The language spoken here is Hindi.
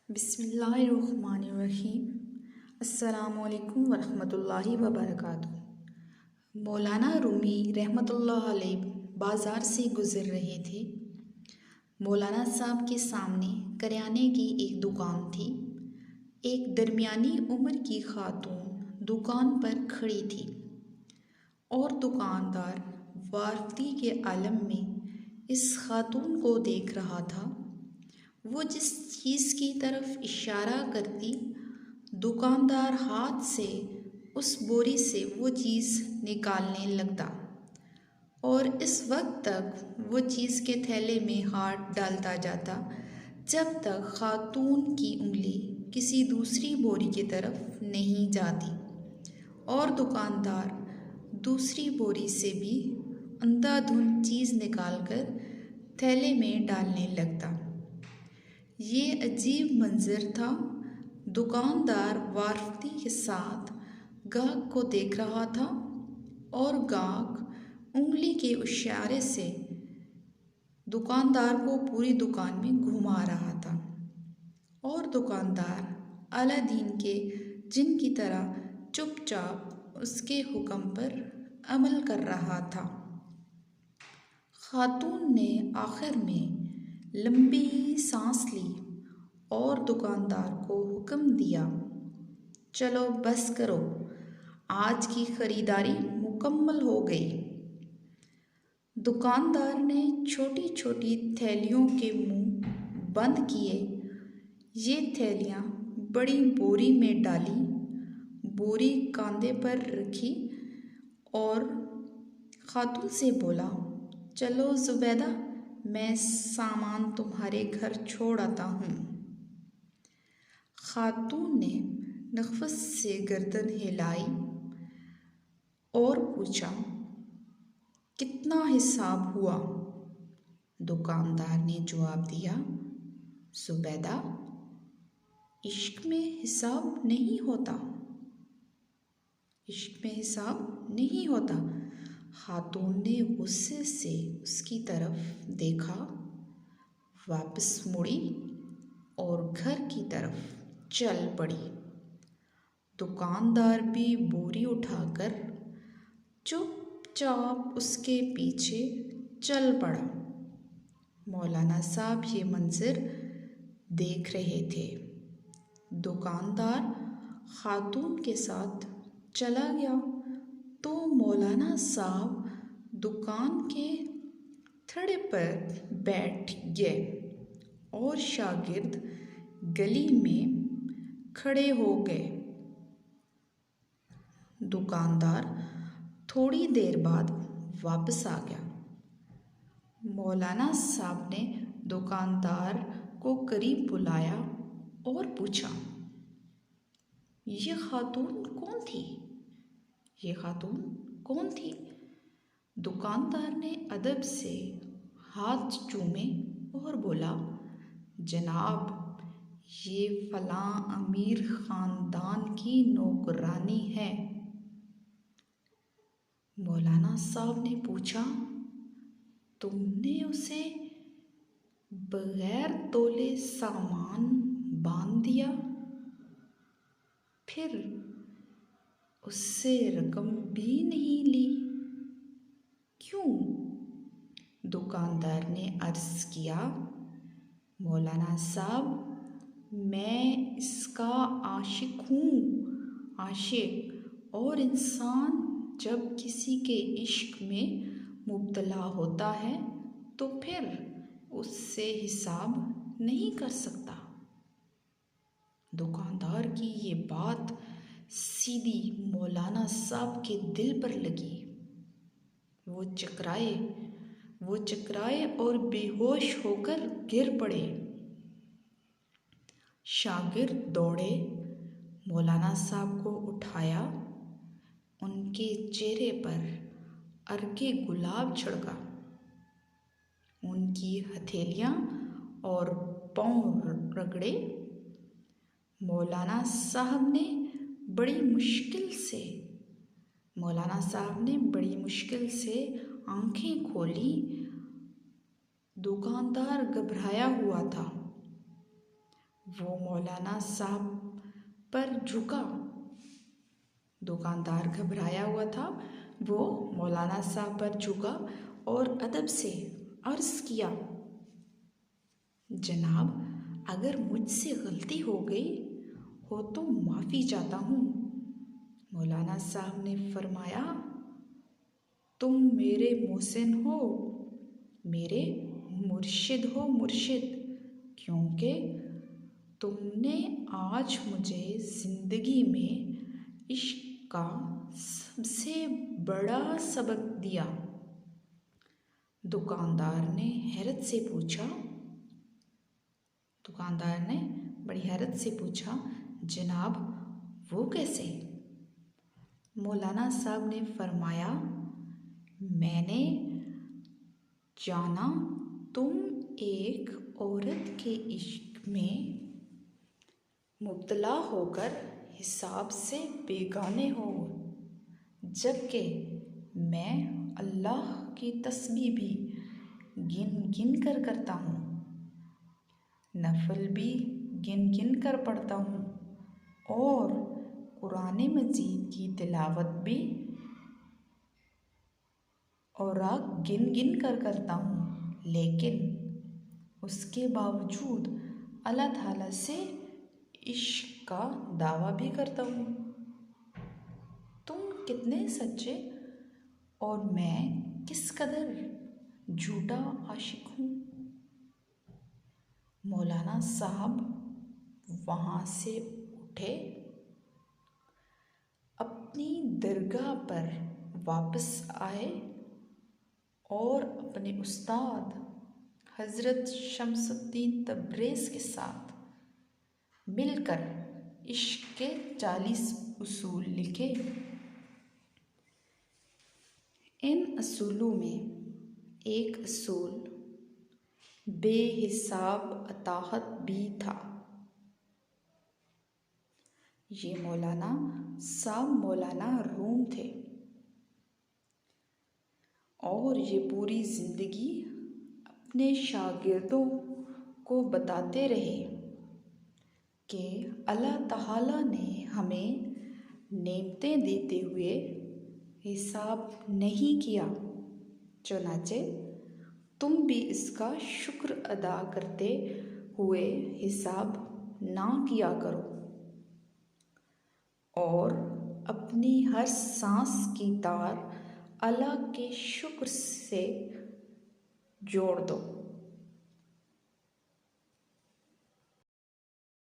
बिस्मिल्लाहिर्रहमानिर्रहीम। अस्सलामुअलैकुम वरहमतुल्लाहि वबरकातुहू। मौलाना रूमी रहमतुल्लाह अलैह बाज़ार से गुज़र रहे थे। मौलाना साहब के सामने करियाने की एक दुकान थी। एक दरमियानी उम्र की खातून दुकान पर खड़ी थी और दुकानदार वारफती के आलम में इस खातून को देख रहा था। वो जिस चीज़ की तरफ इशारा करती, दुकानदार हाथ से उस बोरी से वो चीज़ निकालने लगता और इस वक्त तक वो चीज़ के थैले में हाथ डालता जाता जब तक खातून की उंगली किसी दूसरी बोरी की तरफ नहीं जाती और दुकानदार दूसरी बोरी से भी अंधाधुंध चीज़ निकालकर थैले में डालने लगता। ये अजीब मंजर था। दुकानदार वारफती के साथ गाहक को देख रहा था और गाहक उंगली के इशारे से दुकानदार को पूरी दुकान में घुमा रहा था और दुकानदार अलादीन के जिन की तरह चुपचाप उसके हुक्म पर अमल कर रहा था। खातून ने आखिर में लंबी सांस ली और दुकानदार को हुक्म दिया, चलो बस करो, आज की ख़रीदारी मुकम्मल हो गई। दुकानदार ने छोटी छोटी थैलियों के मुंह बंद किए। ये थैलियाँ बड़ी बोरी में डाली, बोरी कंधे पर रखी और खातून से बोला, चलो ज़ुबैदा, मैं सामान तुम्हारे घर छोड़ आता हूँ। खातून ने नफ़्स से गर्दन हिलाई और पूछा, कितना हिसाब हुआ? दुकानदार ने जवाब दिया, ज़ुबैदा, इश्क में हिसाब नहीं होता, इश्क में हिसाब नहीं होता। खातून ने गुस्से से उसकी तरफ देखा, वापस मुड़ी और घर की तरफ चल पड़ी। दुकानदार भी बोरी उठाकर चुपचाप उसके पीछे चल पड़ा। मौलाना साहब ये मंजर देख रहे थे। दुकानदार खातून के साथ चला गया तो मौलाना साहब दुकान के थड़े पर बैठ गए और शागिर्द गली में खड़े हो गए। दुकानदार थोड़ी देर बाद वापस आ गया। मौलाना साहब ने दुकानदार को करीब बुलाया और पूछा, ये खातून कौन थी? ये खातून कौन थी? दुकानदार ने अदब से हाथ चूमे और बोला, जनाब, ये फलां अमीर ख़ानदान की नौकरानी है। मौलाना साहब ने पूछा, तुमने उसे बगैर तोले सामान बांध दिया, फिर उससे रकम भी नहीं ली, क्यों? दुकानदार ने अर्ज़ किया, मौलाना साहब, मैं इसका आशिक हूँ। आशिक और इंसान जब किसी के इश्क में मुब्तला होता है तो फिर उससे हिसाब नहीं कर सकता। दुकानदार की ये बात सीधी मौलाना साहब के दिल पर लगी। वो चकराए और बेहोश होकर गिर पड़े। शागिर्द दौड़े, मौलाना साहब को उठाया, उनके चेहरे पर अर्के गुलाब छिड़का, उनकी हथेलियाँ और पाँव रगड़े। मौलाना साहब ने बड़ी मुश्किल से आंखें खोली। दुकानदार घबराया हुआ था। वो मौलाना साहब पर झुका। दुकानदार घबराया हुआ था। वो मौलाना साहब पर झुका और अदब से अर्ज किया, जनाब, अगर मुझसे गलती हो गई हो तो माफ़ी चाहता हूँ। मौलाना साहब ने फरमाया, तुम मेरे मोहसिन हो, मेरे मुर्शिद हो, मुर्शिद, क्योंकि तुमने आज मुझे ज़िंदगी में इश्क का सबसे बड़ा सबक दिया। दुकानदार ने बड़ी हैरत से पूछा, जनाब, वो कैसे? मौलाना साहब ने फरमाया, मैंने जाना तुम एक औरत के इश्क में मुब्तला होकर हिसाब से बेगाने हो, जबकि मैं अल्लाह की तस्बीह भी गिन गिन कर करता हूँ, नफल भी गिन गिन कर पढ़ता हूँ और कुरान मजीद की तिलावत भी और गिन गिन कर करता हूँ, लेकिन उसके बावजूद अल्लाह ताला से इश्क का दावा भी करता हूँ। तुम कितने सच्चे और मैं किस कदर झूठा आशिक हूँ। मौलाना साहब वहाँ से उठे, अपनी दरगाह पर वापस आए और अपने उस्ताद हज़रत शमसुद्दीन तब्रेज़ के साथ मिलकर इश्क के 40 उसूल लिखे। इन असूलों में एक असूल बेहिसाब अताहत भी था। ये मौलाना साहब मौलाना रूम थे और ये पूरी ज़िंदगी अपने शागिर्दों को बताते रहे कि अल्लाह ताला ने हमें नेमतें देते हुए हिसाब नहीं किया, चुनाचे तुम भी इसका शुक्र अदा करते हुए हिसाब ना किया करो और अपनी हर सांस की तार अल्लाह के शुक्र से जोड़ दो।